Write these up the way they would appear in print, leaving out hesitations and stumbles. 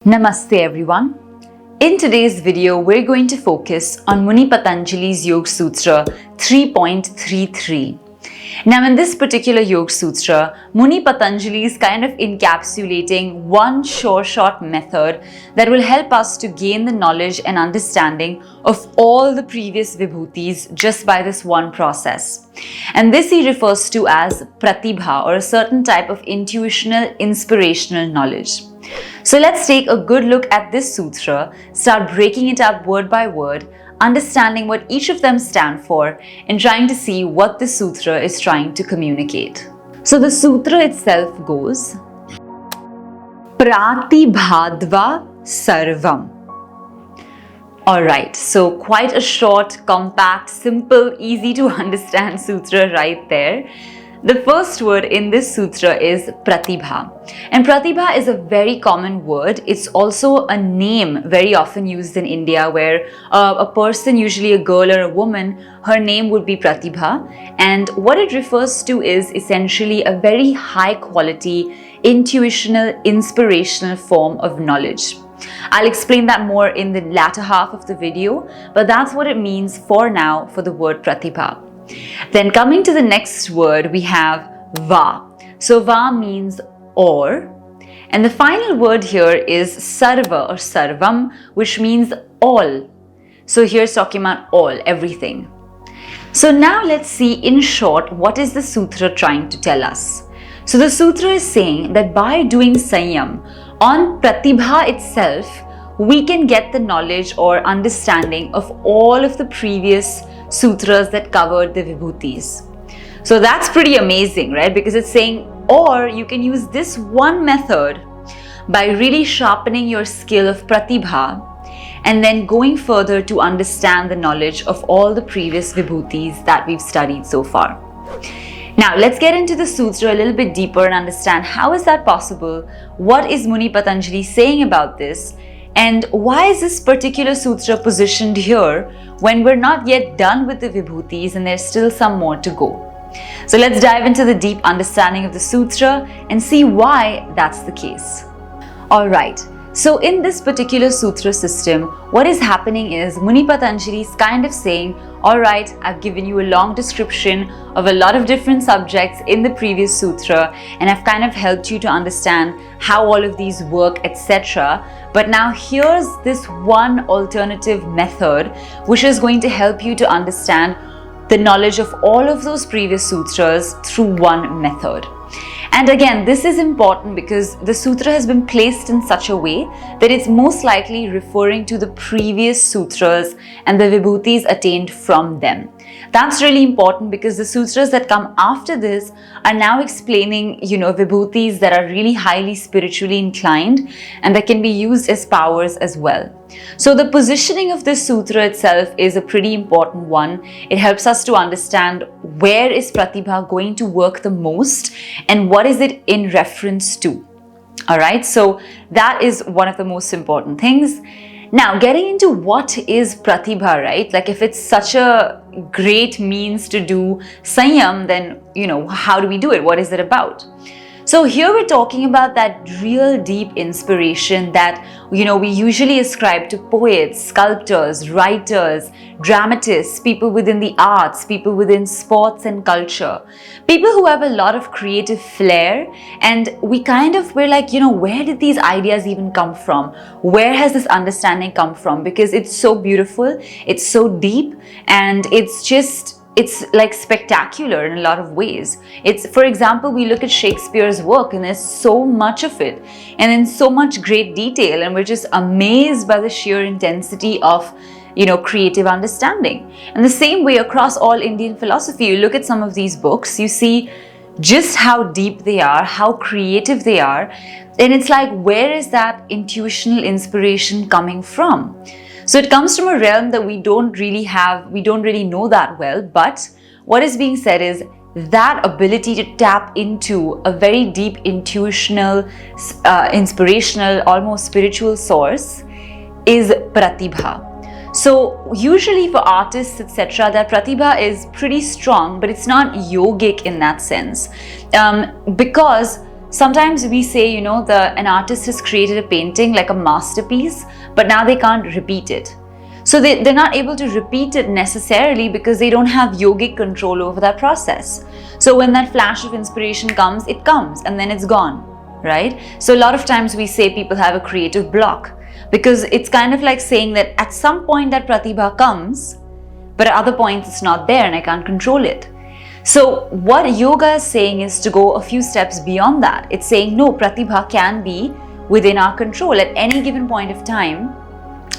Namaste everyone. In today's video, we're going to focus on Muni Patanjali's Yoga Sutra 3.33. Now in this particular Yoga Sutra, Muni Patanjali is kind of encapsulating one short method that will help us to gain the knowledge and understanding of all the previous vibhutis just by this one process. And this he refers to as Pratibha, or a certain type of intuitional, inspirational knowledge. So let's take a good look at this sutra, start breaking it up word by word, understanding what each of them stand for, and trying to see what the sutra is trying to communicate. So the sutra itself goes, Pratibhadva Sarvam. Alright, so quite a short, compact, simple, easy to understand sutra right there. The first word in this sutra is Pratibha. And Pratibha is a very common word. It's also a name very often used in India where a person, usually a girl or a woman, her name would be Pratibha. And what it refers to is essentially a very high quality, intuitional, inspirational form of knowledge. I'll explain that more in the latter half of the video, but that's what it means for now for the word Pratibha. Then coming to the next word, we have Va. So Va means or. And the final word here is Sarva or Sarvam, which means all. So here's talking about all, everything. So now let's see in short, what is the sutra trying to tell us? So the sutra is saying that by doing Sanyam on Pratibha itself, we can get the knowledge or understanding of all of the previous sutras that covered the vibhutis. So that's pretty amazing, right? Because it's saying, or you can use this one method by really sharpening your skill of Pratibha and then going further to understand the knowledge of all the previous vibhutis that we've studied so far. Now let's get into the sutra a little bit deeper and understand how is that possible, what is Muni Patanjali saying about this, and why is this particular sutra positioned here when we're not yet done with the vibhutis and there's still some more to go. So let's dive into the deep understanding of the sutra and see why that's the case. Alright, so in this particular sutra system, what is happening is Muni Patanjali is kind of saying, alright, I've given you a long description of a lot of different subjects in the previous sutra, and I've kind of helped you to understand how all of these work, etc. But now here's this one alternative method which is going to help you to understand the knowledge of all of those previous sutras through one method. And again, this is important because the sutra has been placed in such a way that it's most likely referring to the previous sutras and the vibhutis attained from them. That's really important because the sutras that come after this are now explaining, vibhutis that are really highly spiritually inclined and that can be used as powers as well. So the positioning of this sutra itself is a pretty important one. It helps us to understand where is Pratibha going to work the most and what is it in reference to. Alright, so that is one of the most important things. Now, getting into what is Pratibha, right? Like if it's such a great means to do Sanyam, then, how do we do it? What is it about? So here we're talking about that real deep inspiration that, we usually ascribe to poets, sculptors, writers, dramatists, people within the arts, people within sports and culture, people who have a lot of creative flair. And we're like, where did these ideas even come from? Where has this understanding come from? Because it's so beautiful, it's so deep, and it's like spectacular in a lot of ways. For example, we look at Shakespeare's work and there's so much of it and in so much great detail, and we're just amazed by the sheer intensity of creative understanding. And the same way across all Indian philosophy, you look at some of these books, you see just how deep they are, how creative they are, and it's like, where is that intuitional inspiration coming from? So it comes from a realm that we don't really know that well, but what is being said is that ability to tap into a very deep intuitional, inspirational, almost spiritual source is Pratibha. So usually for artists, etc., that Pratibha is pretty strong, but it's not yogic in that sense, because sometimes we say, an artist has created a painting like a masterpiece, but now they can't repeat it. So they're not able to repeat it necessarily because they don't have yogic control over that process. So when that flash of inspiration comes, it comes and then it's gone, right? So a lot of times we say people have a creative block because it's kind of like saying that at some point that pratibha comes, but at other points it's not there and I can't control it. So what yoga is saying is to go a few steps beyond that. It's saying, no, pratibha can be within our control at any given point of time.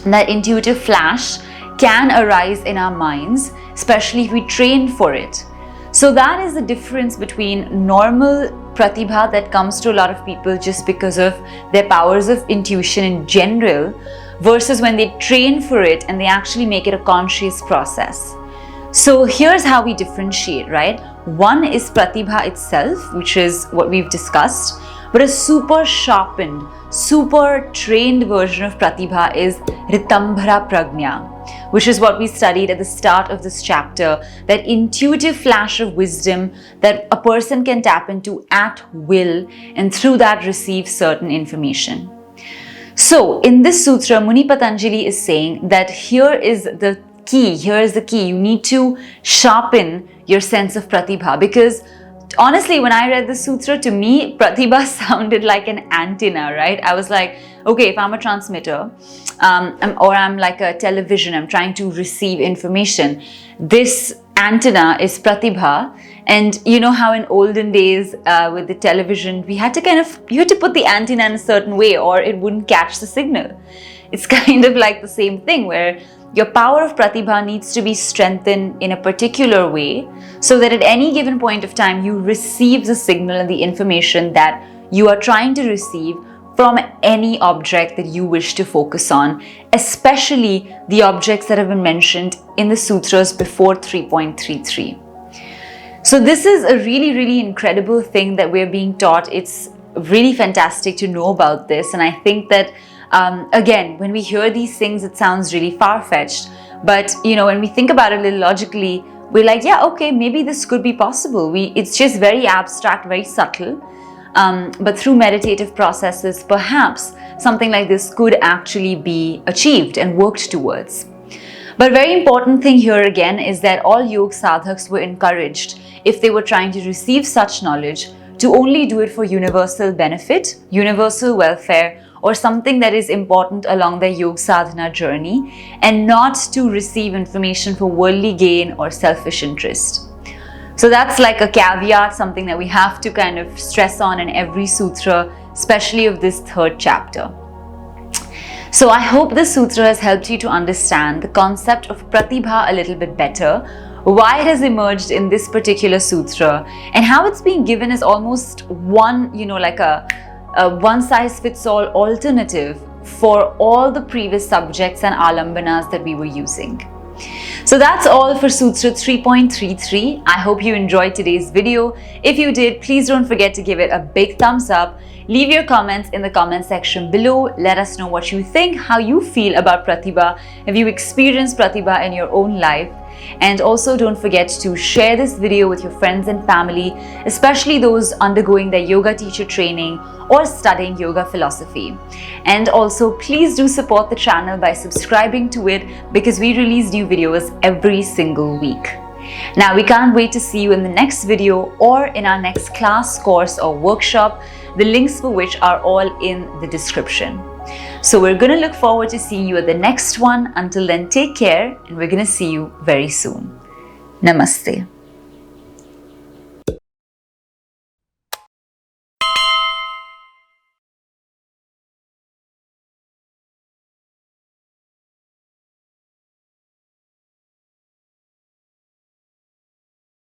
That intuitive flash can arise in our minds, especially if we train for it. So that is the difference between normal pratibha that comes to a lot of people just because of their powers of intuition in general, versus when they train for it and they actually make it a conscious process. So here's how we differentiate, right? One is pratibha itself, which is what we've discussed, but a super sharpened, super trained version of pratibha is ritambhara prajna, which is what we studied at the start of this chapter, that intuitive flash of wisdom that a person can tap into at will and through that receive certain information. So in this sutra, Muni Patanjali is saying that here is the key. You need to sharpen your sense of pratibha, because honestly, when I read the sutra, to me, pratibha sounded like an antenna, right? I was like, okay, if I'm a transmitter, or I'm like a television, I'm trying to receive information. This antenna is pratibha. And you know how in olden days with the television, you had to put the antenna in a certain way or it wouldn't catch the signal. It's kind of like the same thing where your power of pratibha needs to be strengthened in a particular way so that at any given point of time you receive the signal and the information that you are trying to receive from any object that you wish to focus on, especially the objects that have been mentioned in the sutras before 3.33. So this is a really, really incredible thing that we're being taught. It's really fantastic to know about this, and I think that again, when we hear these things, it sounds really far-fetched. But when we think about it a little logically, we're like, yeah, okay, maybe this could be possible. It's just very abstract, very subtle. But through meditative processes, perhaps something like this could actually be achieved and worked towards. But very important thing here again is that all yoga sadhaks were encouraged, if they were trying to receive such knowledge, to only do it for universal benefit, universal welfare, or something that is important along their yoga sadhana journey, and not to receive information for worldly gain or selfish interest. So that's like a caveat, something that we have to kind of stress on in every sutra, especially of this third chapter. So I hope this sutra has helped you to understand the concept of pratibha a little bit better, why it has emerged in this particular sutra, and how it's being given as almost one, like a one-size-fits-all alternative for all the previous subjects and alambanas that we were using. So that's all for Sutra 3.33. I hope you enjoyed today's video. If you did, please don't forget to give it a big thumbs up. Leave your comments in the comment section below. Let us know what you think, how you feel about pratibha. Have you experienced pratibha in your own life? And also don't forget to share this video with your friends and family, especially those undergoing their yoga teacher training or studying yoga philosophy. And also please do support the channel by subscribing to it, because we release new videos every single week. Now we can't wait to see you in the next video or in our next class, course or workshop, the links for which are all in the description. So we're going to look forward to seeing you at the next one. Until then, take care, and we're going to see you very soon. Namaste.